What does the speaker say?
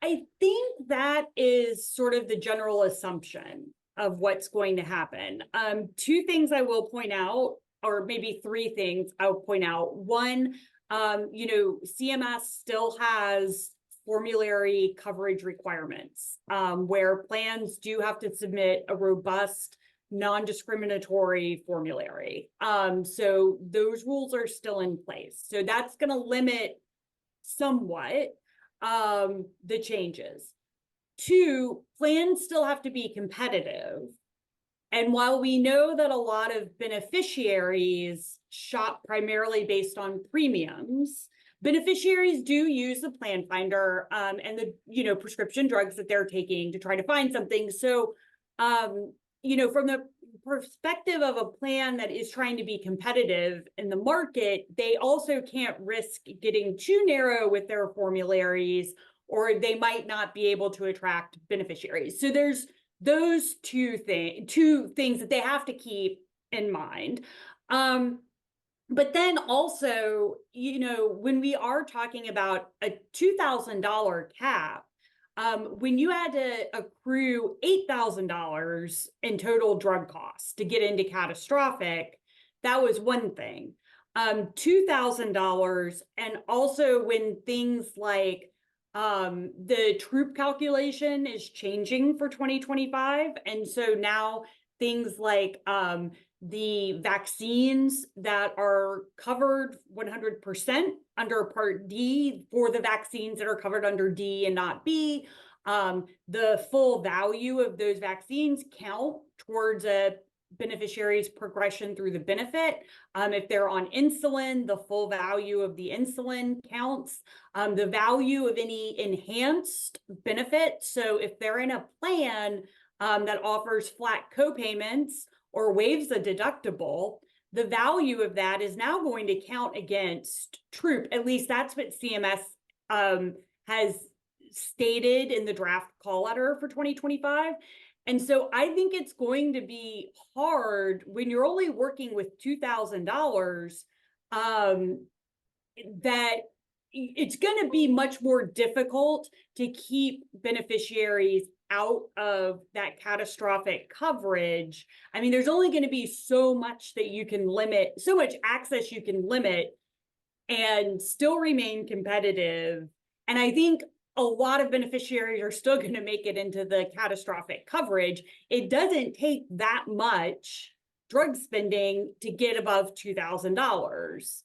I think that is sort of the general assumption of what's going to happen. Two things I will point out, or maybe three things I'll point out. One, CMS still has formulary coverage requirements, where plans do have to submit a robust, non-discriminatory formulary. So those rules are still in place. So that's going to limit somewhat the changes. Two, plans still have to be competitive. And while we know that a lot of beneficiaries shop primarily based on premiums, beneficiaries do use the plan finder and the prescription drugs that they're taking to try to find something. So from the perspective of a plan that is trying to be competitive in the market, they also can't risk getting too narrow with their formularies, or they might not be able to attract beneficiaries. So there's those two things that they have to keep in mind. But then also, when we are talking about a $2,000 cap, when you had to accrue $8,000 in total drug costs to get into catastrophic, that was one thing. $2,000, and also when things like the troop calculation is changing for 2025, and so now things like the vaccines that are covered 100% under Part D for the vaccines that are covered under D and not B, the full value of those vaccines count towards a beneficiary's progression through the benefit. If they're on insulin, the full value of the insulin counts. The value of any enhanced benefit. So if they're in a plan that offers flat copayments or waives a deductible, the value of that is now going to count against troop. At least that's what CMS has stated in the draft call letter for 2025. And so I think it's going to be hard when you're only working with $2,000, that it's going to be much more difficult to keep beneficiaries out of that catastrophic coverage. I mean, there's only going to be so much that you can limit, so much access you can limit and still remain competitive. And I think a lot of beneficiaries are still going to make it into the catastrophic coverage. It doesn't take that much drug spending to get above $2,000.